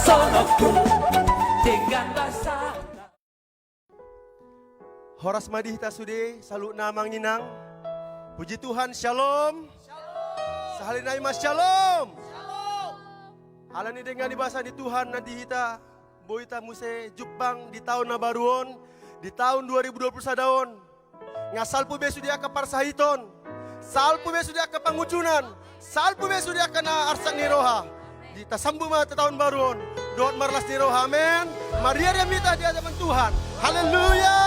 sonoku dengan bahasa. Horas madihita sude, salu namang inang. Puji Tuhan, shalom. Sahalinai mas shalom. Alani dengan bahasa di Tuhan nanti hita boita muse jupang di tahun na baruon di tahun 2021 daon. Ngasal pu besu dia ke parsahiton. Sal pu besu dia ke pangucunan. Sal pu besu dia kena arsak niroha. Di tasambu ma tahun baruon. Doat marlas niroha, amen. Maria dia minta dia zaman Tuhan. Haleluya.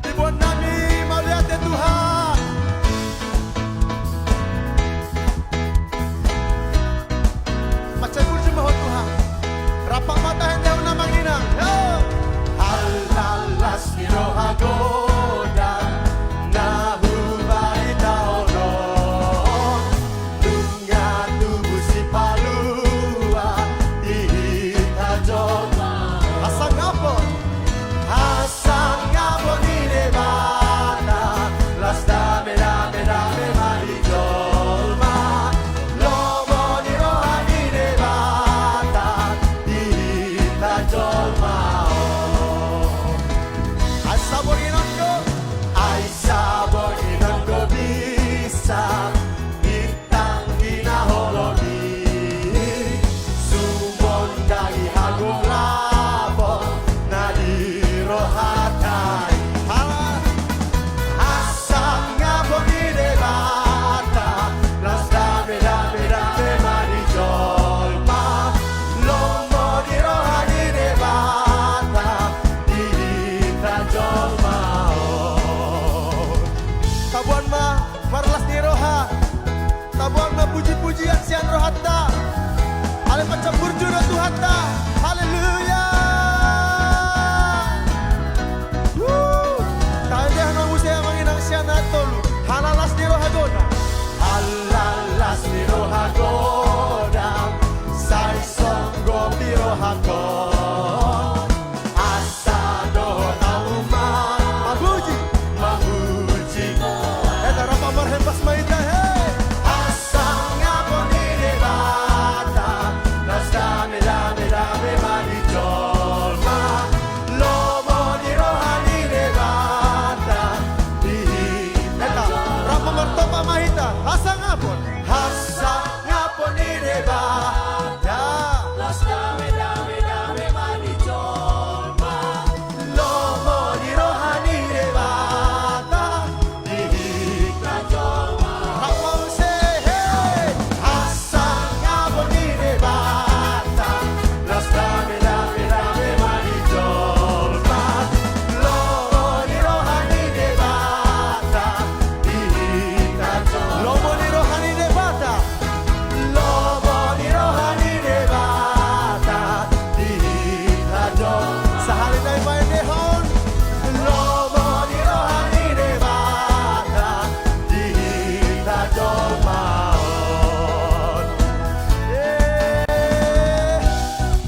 Dibuat nami melihat ya Tuhan. Macam berjumpa Tuhan. Rapat mata hendak nama ginang. Halalas niroha goda. Nahu baita ono. Dunga tubuh si palua. Dihita joma. Asang apa? Asang apa ni debata. Las dame dame dame mari joma. Lomo niroha ni debata. Dihita joma. Ay sabor inangko bisa itang ginahologi sumon dagi hagong labong na dirohatay asam nga bogide bata las dame dame dame marijolma lomo dirohanide bata dihita jolma. Tabuan ma marlas ni roha. Tabuan ma puji-pujian sian rohata. Ale macam burjuna Tuhata. Haleluya. Kaya na mo siya manginang siya na tolu. Halalas ni roha goda. Halalas ni roha goda. Say songgo ni roha goda. Asado tauma. Mabuji. Mabuji. Darapa marhembas maita hey. Asang ngapo ni debata. Las dame dame dame mani jolma. Lomo ni rohani debata. Dihita rapa martopa mahita. Asang ngapo. Asang ngapo ni debata. Las dame dame dame mani jolma. Lomo ni rohani debata. Dihita jolma. Hawang say hey. Asang ngapo ni debata. Las dame dame dame mani jolma. Lomo ni rohani debata. Dihita jolma. Lomo ni rohani debata. Lomo ni rohani debata. Dihita jolma. Sahalinay main dehon. Lomo ni rohani debata. Dihita jolma.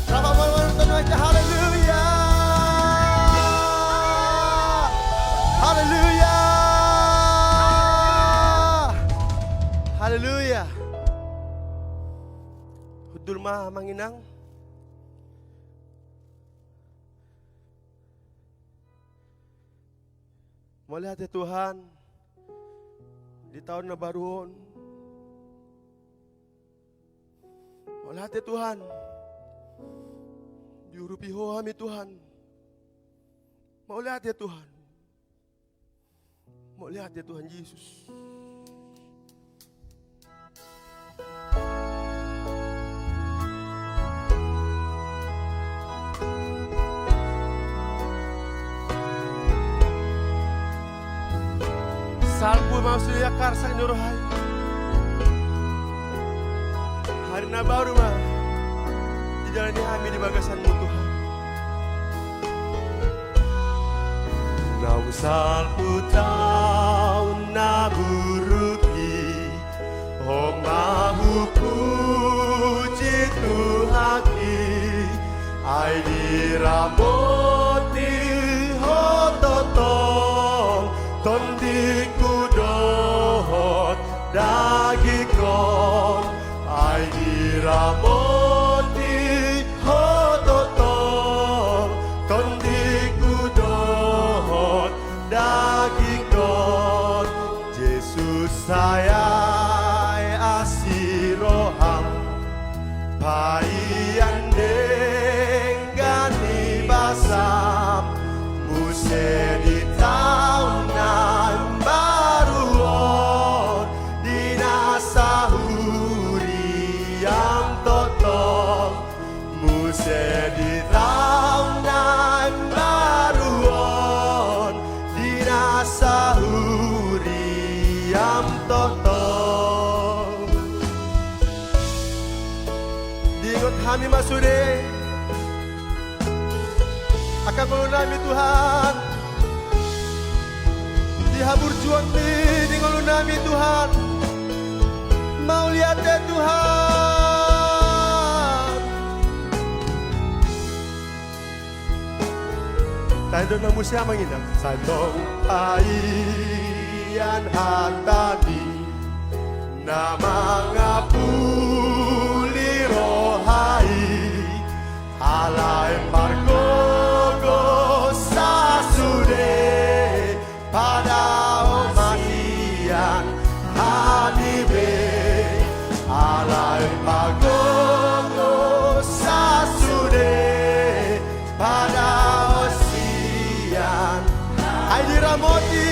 Rapa menonton aja haleluya. Haleluya. Haleluya. Hudul mah manginang. Mau lihat ya Tuhan di tahun na baruon. Mau lihat ya Tuhan diurupi hoami Tuhan. Mau lihat ya Tuhan. Mau lihat ya Tuhan Yesus. Salpu masuk ya karsa nyuruhai. Hari na baru mah dijalani kami di bagasanmu Tuhan. Nau salpu tahu na buruki Hong mahu puji Tuhaki Ai diramoti hototong Tondi kudohot ni masude akan melunami Tuhan. Dihabur juang ni di ngelunami Tuhan. Mau lihat ya Tuhan. Tayo na mo siya manginang. Sandong ayan hatadi na mga pulirohay alay margogo sa sude pada umatian hanibe alay margogo sa sude pada usian ay diramoti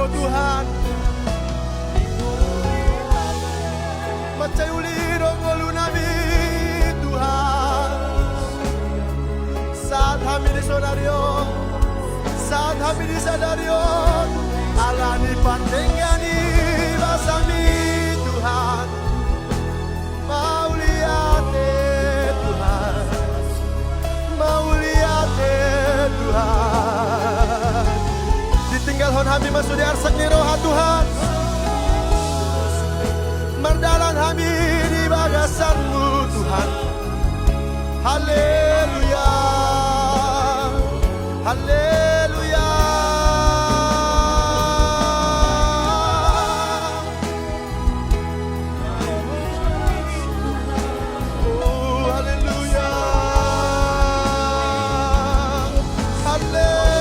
Tuhan, macayuli dong ngelunami Tuhan. Saat kami di sonario, saat kami di sadario, alani pandengani basami Tuhan. Mau lihat Tuhan, mau lihat Tuhan. Tinggal hon kami masuk di arsak ni roha Tuhan. Merdalan kami di bagasanmu Tuhan. Haleluya, haleluya. Oh haleluya, haleluya.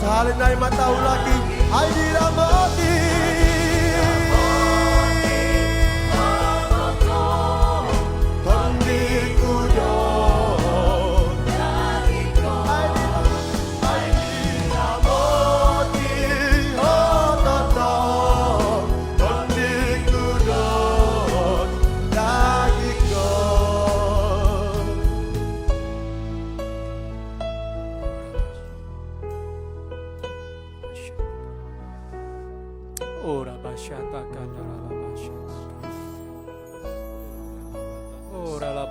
Salinay mataw lagi ay diramoti. Ora basyata kadara basyata. Ora la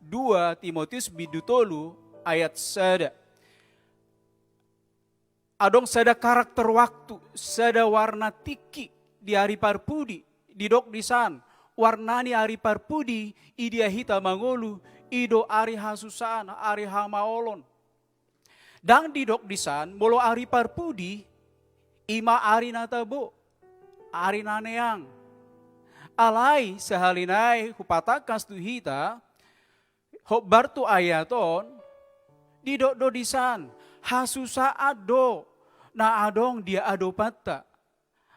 2 Timotius bidutolu ayat sada. Adong sada karakter waktu, sada warna tiki di hari parpudi, di dok disan, warnani hari parpudi, idia hita mangolu, ido ari hasusan, ari hamaolon. Dang di dok disan, molo ari parpudi, ima ari natabo, ari naneang. Alai sehalinai hupatakas tu hita, hok bartu ayaton, di dok dodisan, hasusa ado, na adong dia ado pata.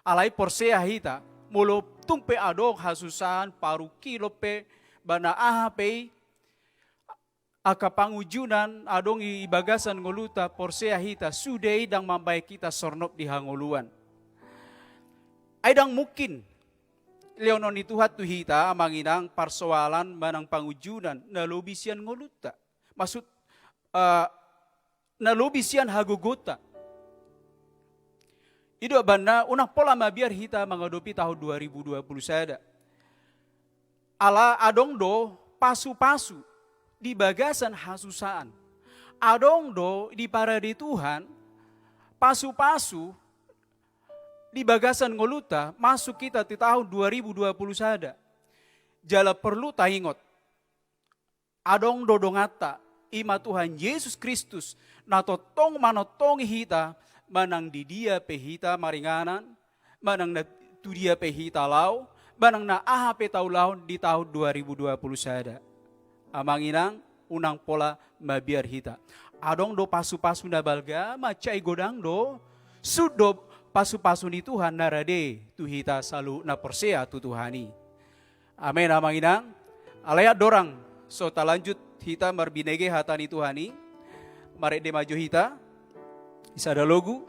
Alai porsea hita, molo tumpe adong hasusan, paru kilo pe, bana aha pe, akapangujunan adong ibagasan ngoluta porsea hita, sudai dang mambai kita sornop di hangoluan. Aidang mungkin, leonon itu hatu hita amanginang persoalan manang pangujunan nalobisian ngoluta. Maksud nalobisian hagogota. Itu banda unang pola mabiar hita menghadapi tahun 2020 sada. Ala adong do pasu-pasu di bagasan hasusaan. Adong do di parade Tuhan pasu-pasu di bagasan ngoluta masuk kita di tahun 2020 sada. Jala perlu taingot. Adong dodongata ima Tuhan Yesus Kristus natotong manotong hita manang di dia pehita maringanan, manang na tu dia pehita lau, manang na aha petau lau di tahun 2020 sada. Amanginang unang pola mabiar hita. Adong do pasu-pasu na balga macai godang do sudo pasu-pasu ni Tuhan narade tu hita salu na persea tu Tuhani. Amin amanginang. Alayat dorang so talanjut hita marbinege hatani Tuhani. Mari de maju hita. Isada logu.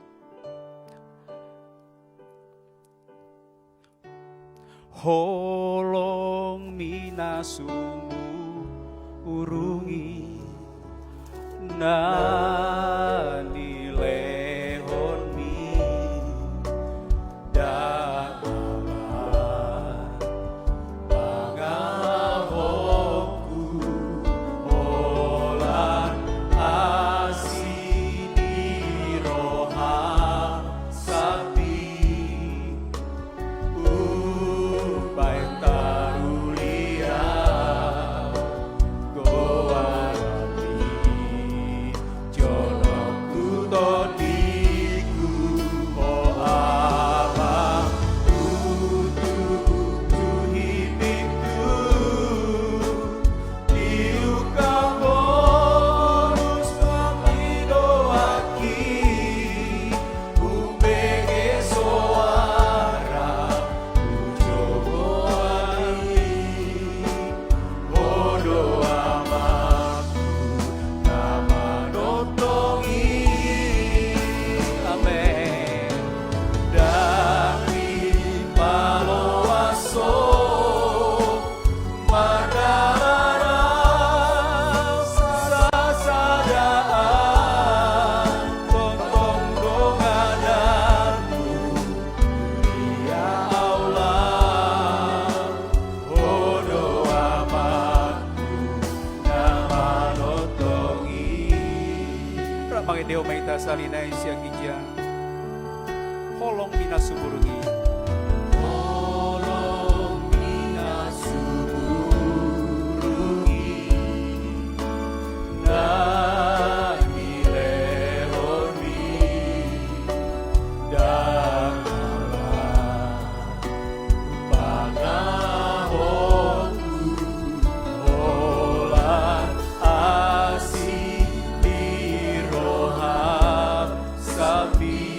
Holong minasumu urungi nani lehon mi damalan pangahoku holan asini roha sapi baik tarulia goarati jodohku todiku oh abang tutuku hidupku diukang bonus kami doaki umbege soara ujogoani bodo amaku nama dotongi amen dari paloaso madara sasadaan totong dongananku dunia Allah bodo amaku nama dotongi ramang deo maita salinai siang ijang holong minasuburungi holong minasuburungi nani lehoni dakalan pangahoku holan asih diroham sapi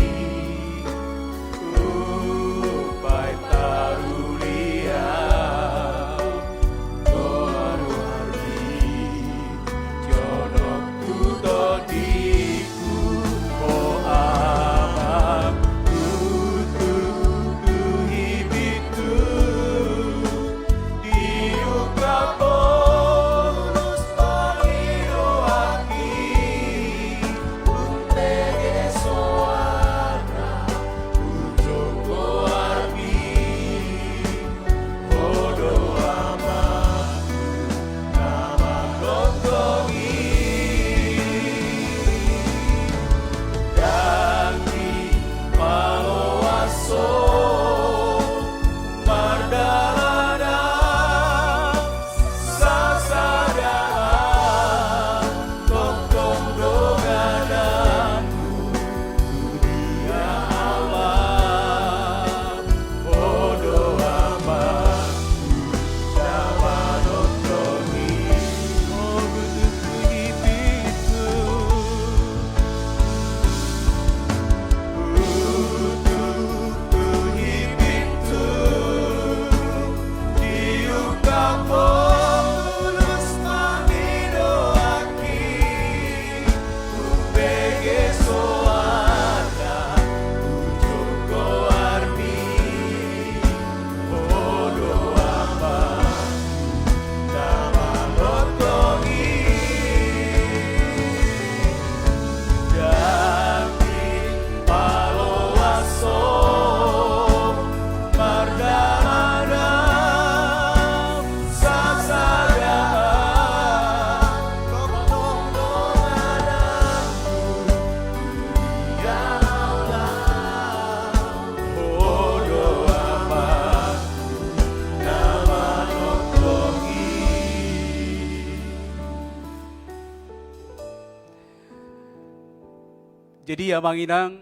Jadi ya manginang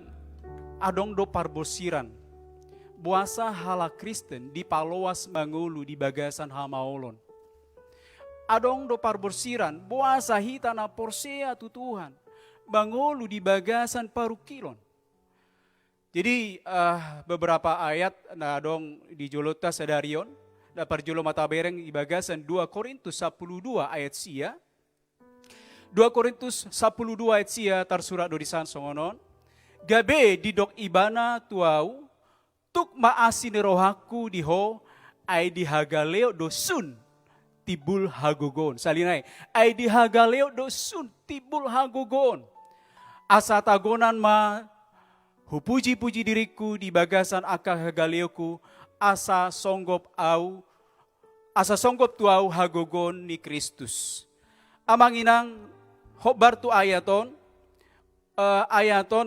adong do parbosiran. Buasa hala Kristen di paloas mangulu di bagasan hamaolon. Adong do parbosiran buasa hita na porsea tu Tuhan. Mangulu di bagasan parukilon. Jadi beberapa ayat na adong di jolota sadarion. Na parjolo mata bereng di bagasan 2 Korintus 12 ayat sia. 2 Korintus 12 ayat sia tersurat do disan songonon. Gabe didok ibana tuau tuk maasini rohaku diho ay dihagaleo dosun tibul hagogon. Salinay, ay dihagaleo dosun tibul hagogon. Asa tagonan ma hupuji-puji diriku di bagasan aka hagaleoku asa songgop tuau hagogon ni Kristus. Amanginang hobar tu ayaton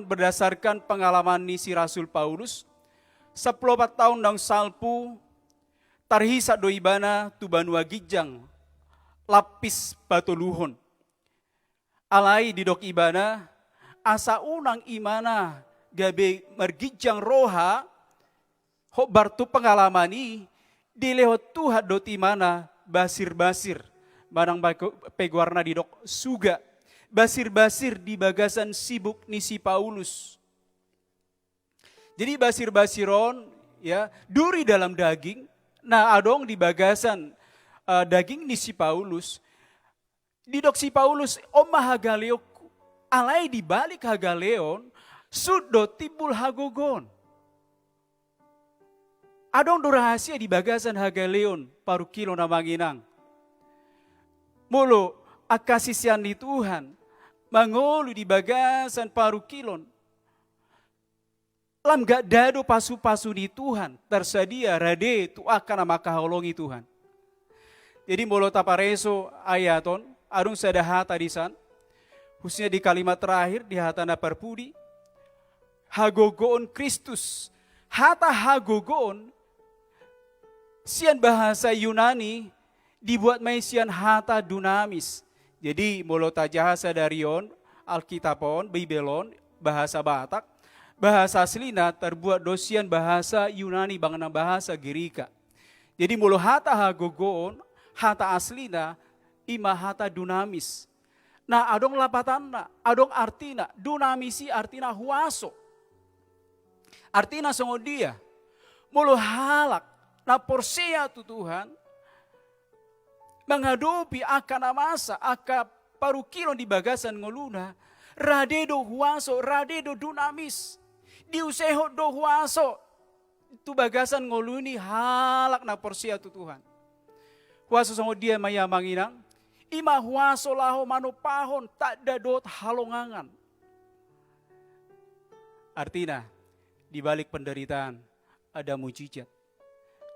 berdasarkan pengalaman ni si Rasul Paulus 14 tahun dang salpu tarhisa do ibana tu banua gijang lapis batuluhon alai di dok ibana asa unang imana gabe mergijang roha hobar tu pengalaman ni dilehot Tuhan do timana basir-basir barang peguarna di dok suga basir-basir di bagasan sibuk ni si Paulus. Jadi basir-basiron ya duri dalam daging. Nah adong di bagasan daging ni si Paulus. Di dok si Paulus omah hagaleoku. Alai di balik hagaleon sudo tibul hagogon. Adong do rahasia di bagasan hagaleon parukilo na manginang. Mulu akasisian di Tuhan mangolu di bagasan parukilon. Lam gak dado pasu-pasu di Tuhan tersedia rade tu akan makaholongi Tuhan. Jadi molo tapareso ayaton adung sadahata disan. Khususnya di kalimat terakhir di hatana perpudi. Hagogoon Kristus. Hata hagogoon sian bahasa Yunani dibuat maisian hata dunamis. Jadi molo tajahasa darion Alkitabon, Bibelon, bahasa Batak, bahasa aslina terbuat dosian bahasa Yunani bangna bahasa Girika. Jadi molo hata hagogoon, hata aslina ima hata dunamis. Nah adong lapatanna, adong artina, dunamisi artina huaso. Artina songo dia, molo halak, na porsea tu Tuhan, menghadapi akan masa, aka parukilon di bagasan ngoluna, radedo huaso, radedo dunamis, diuseho do huaso, tu bagasan ngoluni halak na porsia tu Tuhan. Huaso songo dia maya manginang, ima huaso laho manopahon, tak dadot halongangan. Artinya, di balik penderitaan ada mujizat.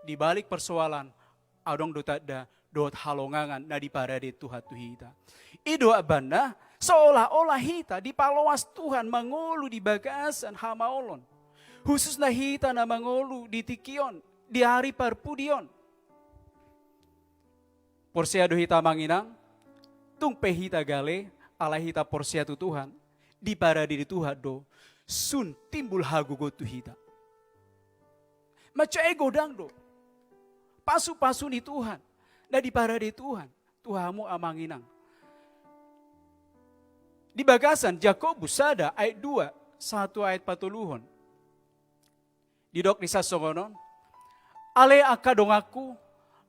Di balik persoalan, adong do tak ada dot halongangan na di parade Tuhan tu hita. Ido abana seolah-olah hita di paloas Tuhan mangolu di bagasan hamaolon. Khusus na hita na mangolu di tikion, di hari parpudion. Porsia do hita manginang, tung pehita gale, ala hita porsia tu Tuhan, di parade di Tuhan do, sun timbul hagugo tu hita. Maca ego dang do, pasu-pasu ni Tuhan. Nah di parade Tuhan, Tuhamu amanginang. Di bagasan Yakobus sada ayat 2, 1 ayat patuluhon. Di dok nisa songonon, ale akadongaku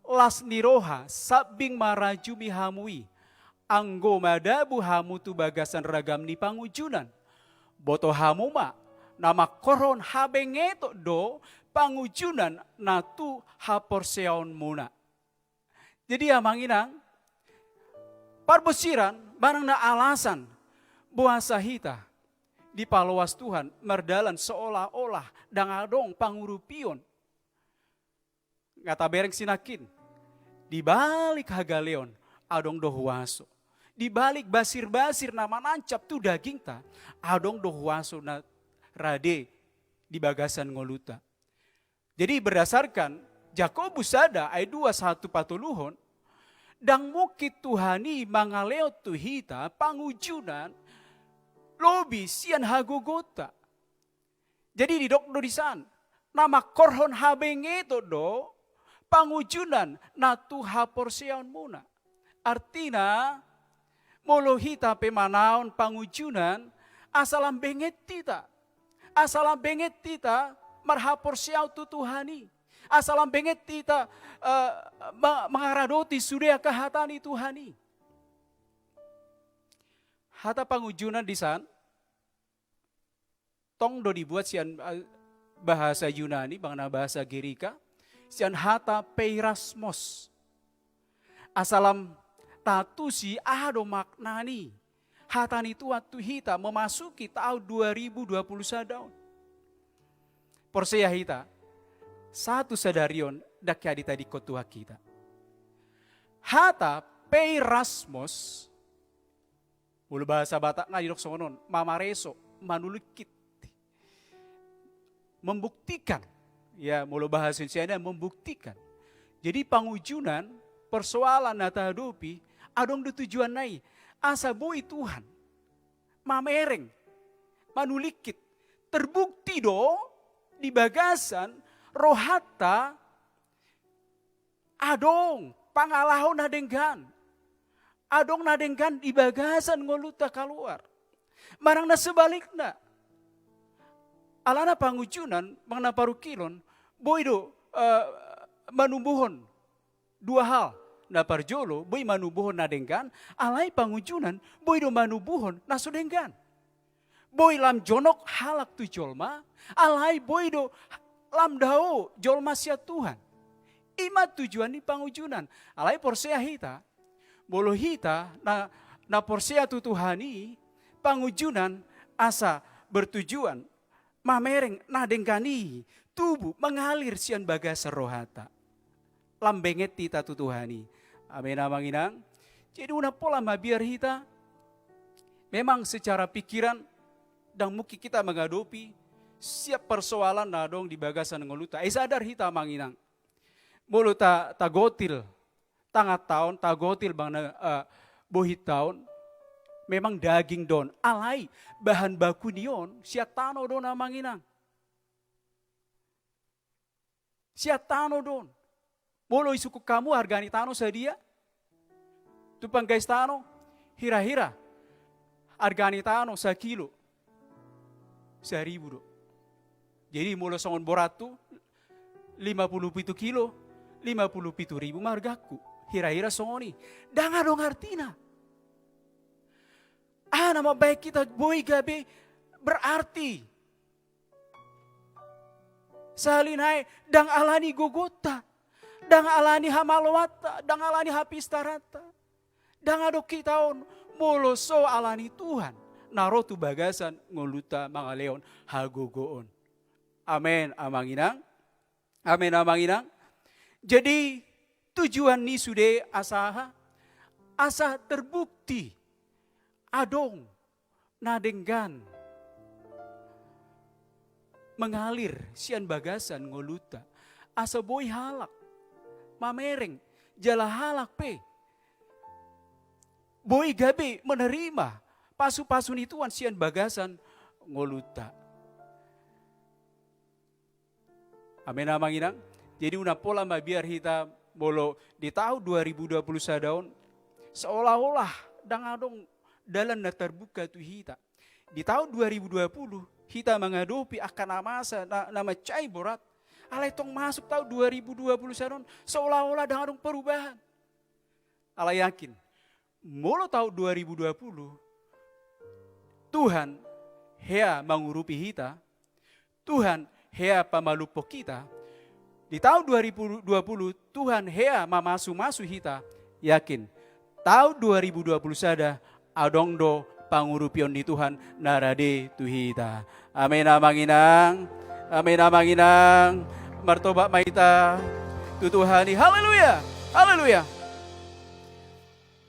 las niroha sabing marajumi hamui, anggo madabu hamu tu bagasan ragam ni pangujunan. Boto hamu ma, nama koron habengeto do pangujunan natu haporseon muna. Jadi ya manginang, parbosiran barang na alasan buasa hita di paloas Tuhan merdalan seolah-olah dangadong pangurupion. Ngata bereng sinakin, di balik hagaleon adong dohuaso. Di balik basir-basir nama nancap tu daging ta, adong dohuaso na rade di bagasan ngoluta. Jadi berdasarkan Yakobus sada ayat 2 1 patuluhon, dang mukit Tuhani mangaleo tu hita pangujunan, lobi ubi sian hagogota. Jadi di dokdo di sana. Nama korhon habenge itu do. Pangujunan na tuha porsiaun muna. Artinya, molo hita pemanaon pangujunan, asalam benget tita. Asalam benget tita, marhapor siaw tutuhani. Asalam benget tita, mengaradoti sudah kehatani Tuhani. Hata pangujunan di sana, tong do dibuat sian bahasa Yunani, bangna bahasa Gerika, sian hata peirasmos. Asalam tatu si ado maknani. Hatani itu waktu hita memasuki tahun 2021. Porseya hita, satu sadarion dak adita di kotua kita. Hata peirasmos, mulu bahasa Batak ngadilok sonon, mamareso, manulikit. Membuktikan, ya mulu bahasa Indonesia membuktikan. Jadi pangujunan, persoalan nata hadopi, adong tujuan nai, asa boi Tuhan, mamereng, manulikit, terbukti do, di bagasan, rohata, adong, pangalahon nadenggan, adong nadenggan di bagasan ngoluta keluar. Marang na sebaliknya, alana pangujunan, mangna parukilon, boido manumbuhon dua hal. Na parjolo, boy manubuhon na denggan, alay pangujunan, boy do manubuhon na sudenggan. Boy lam jonok halak tu jolma, alay boy do lam dao jolma sia Tuhan. Ima tujuan ni pangujunan, alay porsea hita, bolo hita na porsea tu Tuhani, pangujunan asa bertujuan, mamereng na dengkani, tubuh mengalir sian bagasa rohata. Lambenget tita tu Tuhani. Amin amang inang. Jadi una pola mabiar hita. Memang secara pikiran dan muki kita menghadapi siap persoalan na dong di bagasan ngoluta. Sadar hita amang inang. Mulu ta gotil. Tengah tahun ta gotil bang bohit tahun. Memang daging don. Alai bahan baku nion siap tano don amang inang. Siap tano don. Bolo isuku kamu hargani tano sadia. Tupang guys tano, hira-hira. Hargani tano 1 kilo. 1.000 do. Jadi mula songon boratu 57 kilo, 57.000 margaku. Hira-hira songoni. Danga dong artina. Nama baik kita boy gabe berarti. Salinai dang alani gogota. Dang alani hamalwata, dang alani hapistarata. Dang adok kitaon, moloso alani Tuhan. Narotu bagasan ngoluta mga leon hagogoon. Amen amang inang. Amen amang inang. Jadi tujuan ni sude asa terbukti. Adong nadenggan. Mengalir sian bagasan ngoluta. Asa boy halak. Mamereng, jala halak pe. Boy gabe menerima pasu-pasun ituan sian bagasan ngoluta. Amin amang inang. Jadi una pola mabiar hita bolo di tahun 2021 seolah-olah dangadong dalam na terbuka tu hita. Di tahun 2020 hita menghadapi akan nama cai borat. Alay tong masuk tahun 2021 seolah-olah dengan perubahan. Alay yakin, mulu tahun 2020 Tuhan hea mengurupi kita, Tuhan hea pamalupo kita. Di tahun 2020 Tuhan hea mamasu-masu kita. Yakin, tahun 2021 adong do pangurupion di Tuhan narade tu hita. Amin amang inang. Amin amang inang. Martoba maita tutuhani. Haleluya. Haleluya.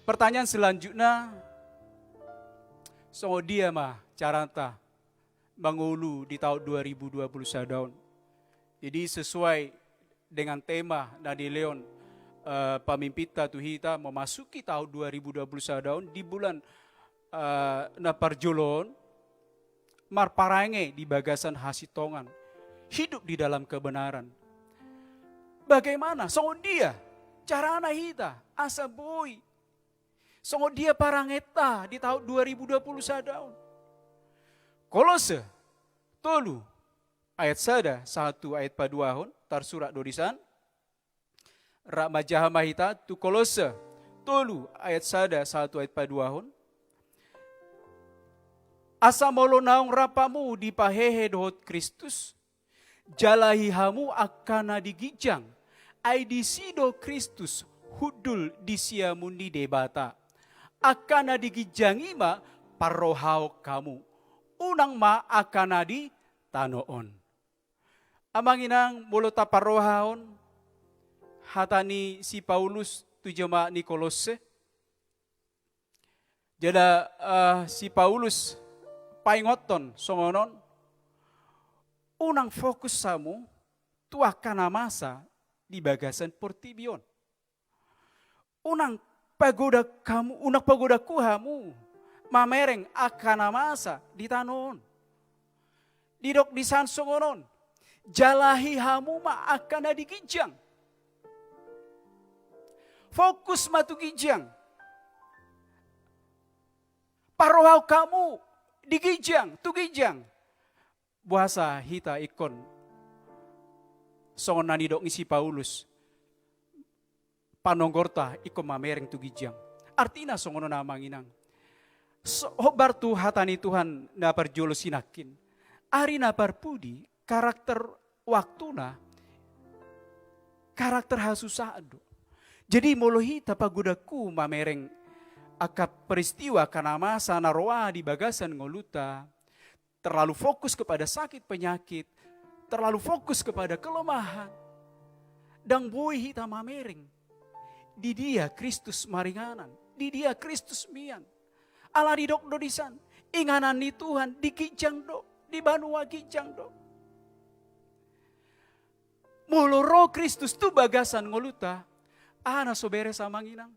Pertanyaan selanjutnya. So dia mah caranta mengulu di tahun 2021. Jadi sesuai dengan tema dari Leon pamimpita tuhita memasuki tahun 2021 di bulan na parjolon marparange di bagasan hasitongan. Hidup di dalam kebenaran. Bagaimana? Songon dia, carana hita, asa boy. Songon dia parangeta di tahun 2020 sadaun. Kolose, tolu, ayat sada, 1 ayat paduahon, tarsurat dodisan. Rak majaha mahita, tu kolose, tolu, ayat sada, 1 ayat paduahon. Asa molo naong rapamu di pahehe dohot Kristus, jalahi hamu akana digijang, ai disido Kristus hudul disiamundi debata, akana digijangi ma parohau kamu, unang ma akana di tanoon. Amanginang molo taparohaon, hatani si Paulus tu jema ni Kolose, jada si Paulus paingoton songonon, unang fokus samu tua kana masa di bagasan portibion. Unang pagoda kamu, unang pagoda kuhamu, mamereng akana masa di tanon. Didok di san songonon, jalahi hamu ma akana digijang. Fokus matu gijang. Parohau kamu digijang, tu gijang. Buasa hita ikon. Songon nani dok ngisi Paulus. Panonggorta ikon mamereng tu gijang. Artina songono namang inang. Hobar tu hatani Tuhan na parjolo sinakin. Ari na parpudi karakter waktuna. Karakter hasusado. Jadi molohita pagudaku mamereng akap peristiwa karena masa naroa di bagasan ngoluta, terlalu fokus kepada sakit penyakit, terlalu fokus kepada kelemahan, dan boy hita mamereng, di dia Kristus maringanan, di dia Kristus mian, ala di dok dodisan, inganan di Tuhan, di kijang dok, di banua kijang dok. Muloro Kristus tu bagasan ngoluta, ana sobere sama nginang.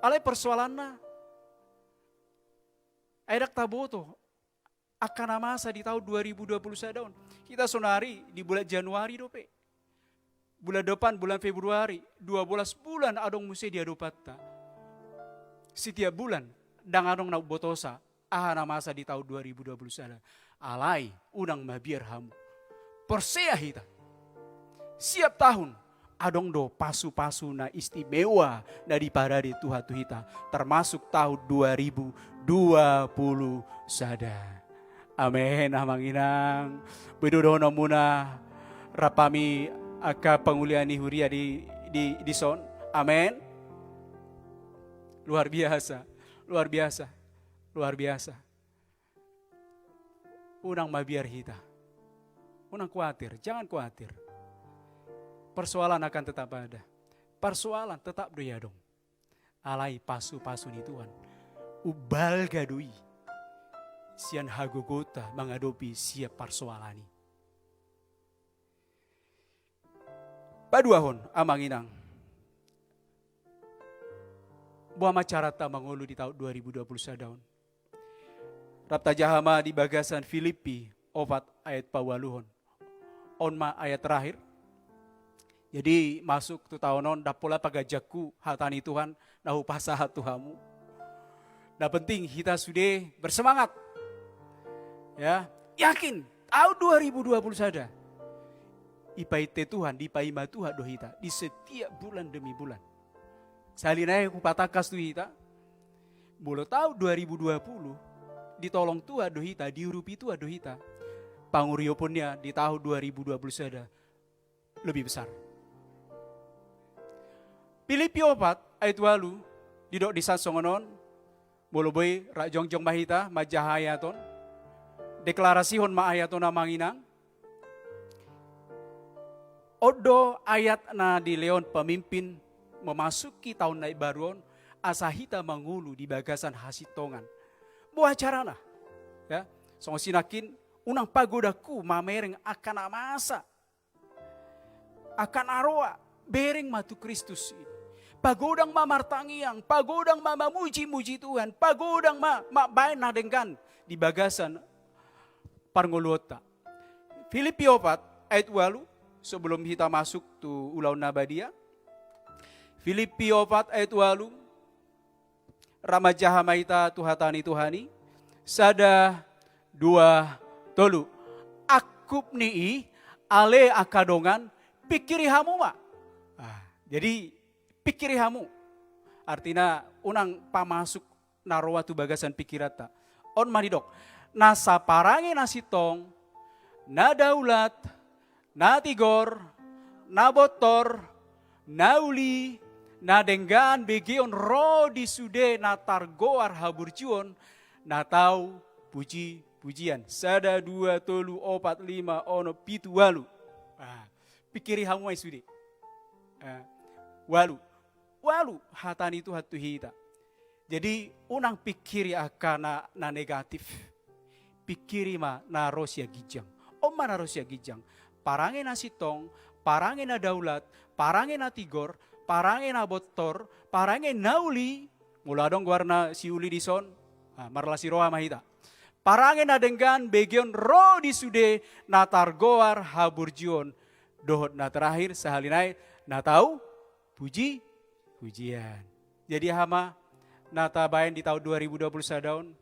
Alai persoalanna. Aidak taboto. Akan masa di tahun 2021 daun. Kita sonari di bulan Januari dope. Bulan depan bulan Februari. 12 bulan adong musi dia dopatta. Setiap bulan. Dang adong na botosa. Ahana masa di tahun 2021. Alai unang mabiar hamu. Persea hita. Siap tahun. Adong do pasu-pasu na istimewa daripada di Tuhan Tuhita. Termasuk tahun 2020 sada. Amin. Amang inang. Bedodono muna rapami aka panguliani huria di son. Amin. Luar biasa. Luar biasa. Luar biasa. Unang mabiar hita. Unang khawatir. Jangan khawatir. Persoalan akan tetap ada. Persoalan tetap doya dong. Alai pasu-pasu ni Tuhan. Ubal gadui. Sian hagogota mengadopi siap persoalan ini. Paduahon amang inang. Buah macarata mangulu di tahun 2021 daun. Rapta jahama di bagasan Filipi. Opat ayat pawaluhon. Onma ayat terakhir. Jadi masuk tu tahunon dapola pagajakku hatani Tuhan nahu pasahat Tuhamu. Nah penting kita sudah bersemangat. Ya, yakin tahun 2020 saja. Ipai te Tuhan, dipai ma Tuhan dohita di setiap bulan demi bulan. Salinai ku patakas tu hita. Bolo tahun 2020 ditolong Tuhan dohita, diurupi Tuhan dohita. Pangurioponnya di tahun 2020 saja lebih besar. Filipi 4 ayat 8 didok di sasongonon boloboy rak jongjong mahita majahayaton deklarasihon maayaton namanginang odo ayat na di leon pemimpin memasuki tahun naik baruon asahita mangulu di bagasan hasitongan buah carana ya songo sinakin unang pagodaku mamereng akan amasa akan aroa bereng matu Kristus ini. Pagodang mamartangiang, pagodang mamamuji-muji Tuhan, pagodang bain na dengan di bagasan parngoluota. Filipi 4 ayat 8 sebelum kita masuk tu ulau nabadia. Filipi 4 ayat 8 ramajaha maita tuhatani tuhani sada 2 akup nii ale akadongan pikiri hamu ma. Jadi pikiri hamu artinya unang pamasuk narowa tu bagasan pikirata. On maridok nasa parange nasitong na daulat na tigor na botor na uli na denggan begion ro di sude na targoar haburcion na tau puji-pujian. Sada 2 3 4 5 ono pitu walu. Pikiri hamu ai sude. Walu hatani itu hatu hita. Jadi unang pikiri akan na negatif. Pikiri ma na rosia gijang. Oma na rosia gijang. Parange na sitong, parange na daulat, parange na tigor, parange na botor, parange na uli. Mula dong warna si uli di son. Marla si roha mahita. Parange na denggan begion ro di sude na targoar haburjion. Dohot na terakhir sahalinai na tahu pujian. Jadi hama nata bayan di tahun 2021 daun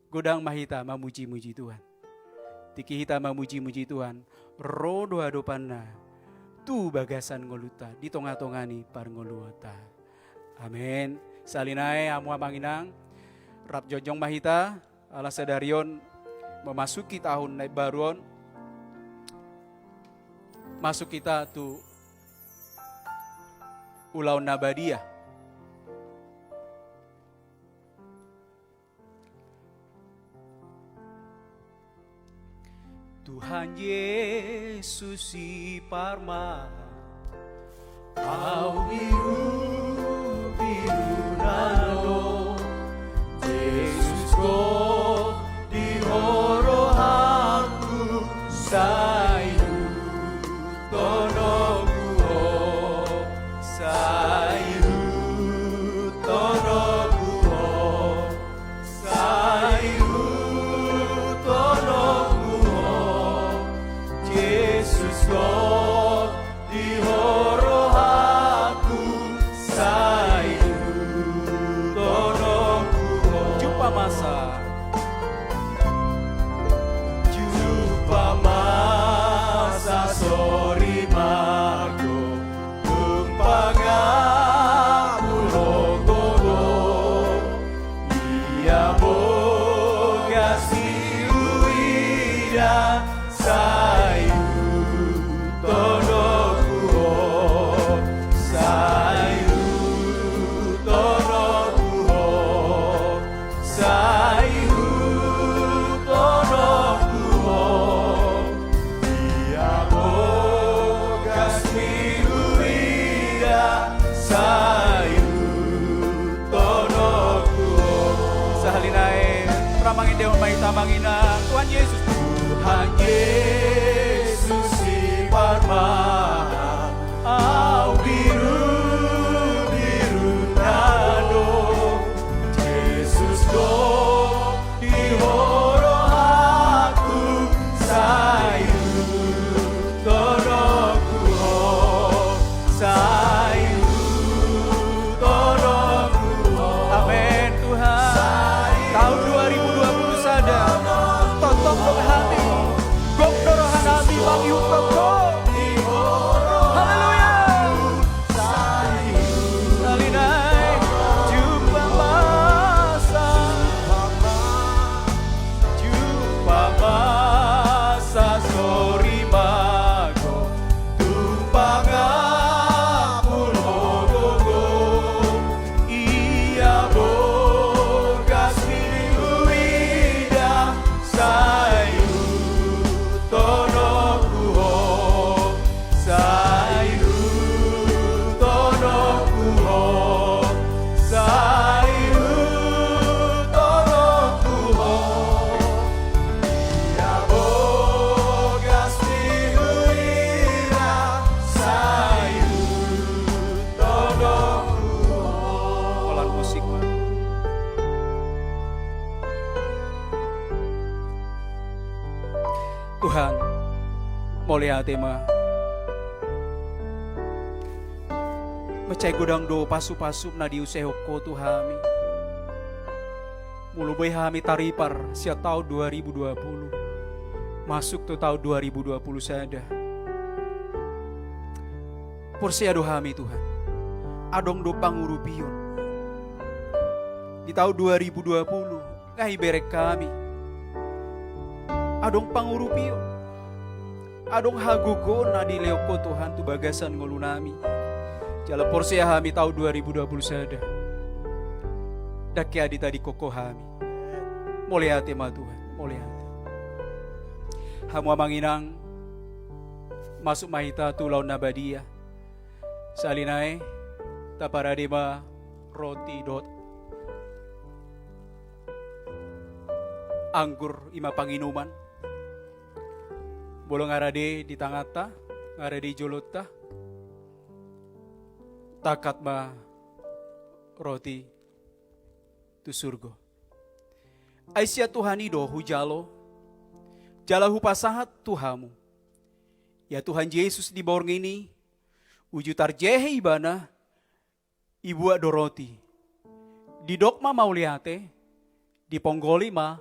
godang mahita memuji-muji Tuhan. Tiki hita memuji-muji Tuhan. Ro doa dopanna tu bagasan ngoluta di tonga-tongani par ngoluota. Amin. Salinai amu amanginang rap jojong mahita ala sadarion memasuki tahun naik baruon. Masuk kita tu ulau nabadia. Tuhan Yesus si parma au biru nano Yesus ko di horo aku sayu tonoku sayu tonoku sayu tonoku Yesus ko di horo aku sayu tonoku jumpa masa sorry mago tumpaga urogogo ia boga si uida sayu tonoku sayu tonoku sayu tonoku sayu tonoku sahalinae pramangin dewa mai tamangina Tuhan Yesus si parma au biru nado Yesus ko di horo aku sayu tonoku sayu amin Tuhan. Tahun 2020 sada totok dong hati gok dorohan hati bang yukoko Tuhan, mulia tema. Macai godang do pasu-pasu na diusehoko Tuhami. Mulu bay hami taripar sia tahun 2020. Masuk ke tahun 2020 saja. Porsi ado hami Tuhan. Adong do pangurupion. Di tahun 2020 ngahi berek kami. Adong pangurupio. Adong hagugo na di leoko Tuhan tu bagasan ngolunami. Jala porsi hami tahun 2020 saja. Daki adi tadi koko hami. Mulia tema Tuhan, mulia. Hamu amanginang masuk mahita tu laun nabadia. Salinai taparadima roti dot anggur ima panginuman. Bolong ngarade di tangata, ngarade jolota. Takat ma roti tu surgo. Aisyah Tuhan ido hujalo. Jalahu pasahat Tuhamu. Ya Tuhan Yesus di bawah ini. Ujutar jehe ibana. Ibu ado roti. Di dokma mauliate. Di ponggoli ma.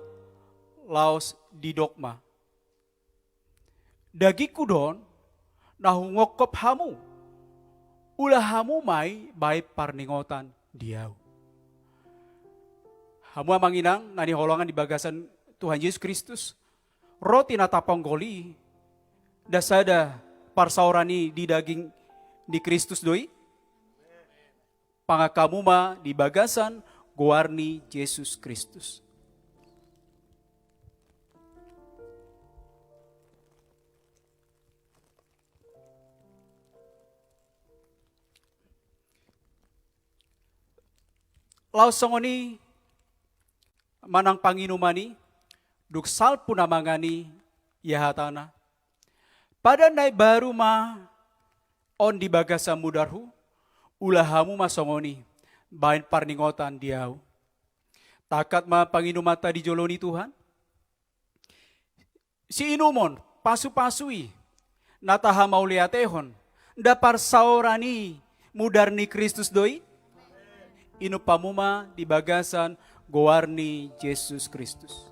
Laos di dokma. Dagi kudon nahu ngokop hamu. Ulah hamu mai baik parningotan diau. Hamu amanginang nani holongan di bagasan Tuhan Yesus Kristus. Roti nata ponggoli. Dasada parsaurani di daging di Kristus doi. Pangakamu ma di bagasan guarni Yesus Kristus. Laos songoni manang panginumani duksal punamangani yahatana. Pada nai baru ma on di bagasa mudarhu ulahamu masongoni bain parningotan diau. Takat ma panginumata di joloni Tuhan. Si inumon pasu-pasui nataha mauliatehon dapar saorani mudarni Kristus doi. Inu pamuma di bagasan gowarni Yesus Kristus.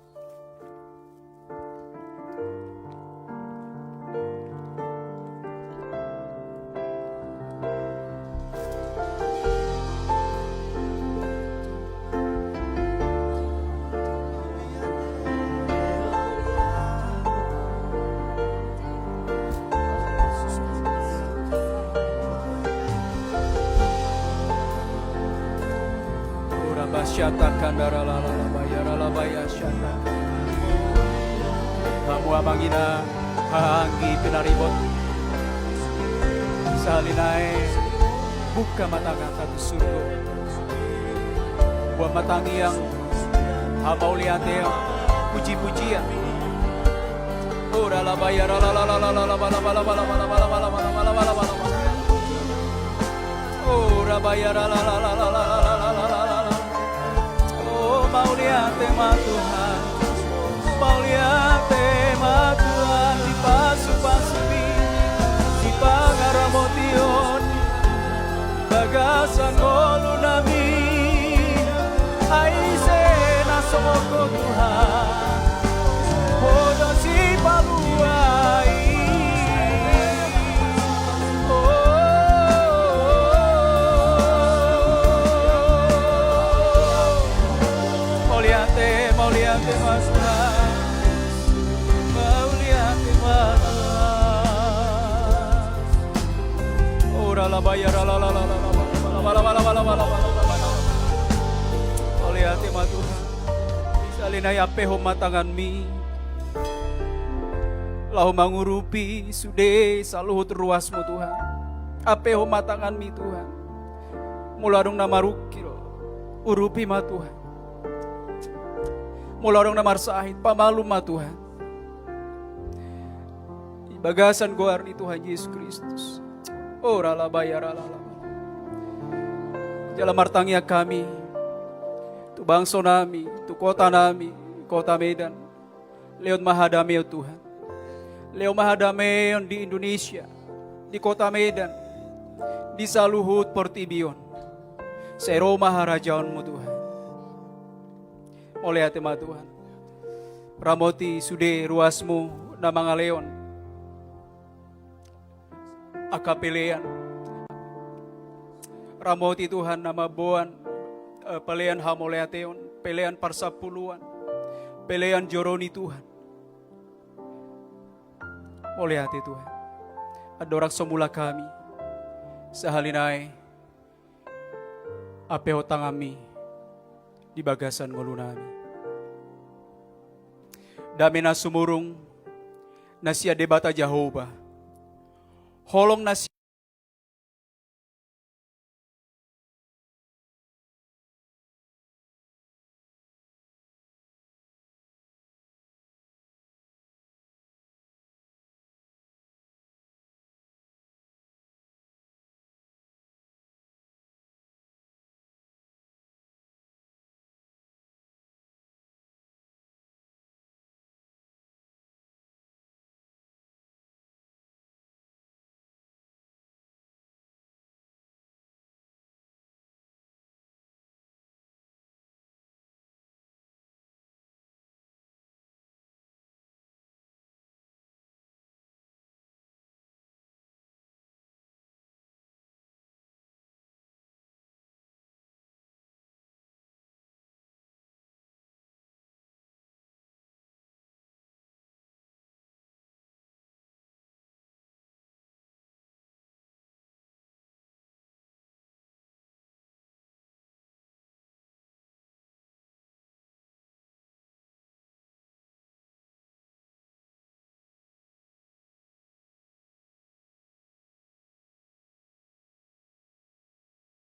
Syatakan daralalalabaya syata. Hamu amangina hanggi pinaribot. Salinai buka mata kata tu surga. Buat matangi yang hamauliate yang puji-pujian. Ora labaya ora bayar Maulia tema Tuhan, maulia tema Tuhan di pasu-pasui, di pangaramotion, bagasan golunami, aise nasoko Tuhan, hodo si paluai. Mauliate mas mauliate mas ora la bayar la mauliate mas Tuhan salinay apeho matangan mi lahu mangurupi sude saluhut ruasmu Tuhan apeho matangan mi Tuhan muladong namarukil urupi ma Tuhan mularong na marsahit, pamalum ma Tuhan. Bagasan goar ni Tuhan Yesus Kristus. Ora la bayar la. Jala martangya kami, tu bangsa nami, tu kota nami, kota Medan. Leon mahadami o Tuhan. Leo mahadameon di Indonesia, di kota Medan, di Saluhut Portibion. Sero maharajaonmu Tuhan. Oleh hati Tuhan. Ramoti sude ruasmu nama ngaleon. Akapelean. Ramoti Tuhan nama boan. Pelean hamoleateon. Pelean parsapuluan. Pelean joroni Tuhan. Oleh hati Tuhan. Adorak semula kami. Sahalinai. Apeo tangami. Di bagasan ngulunami. Dami na sumurong. Nasya debata Jehovah. Holong nasya.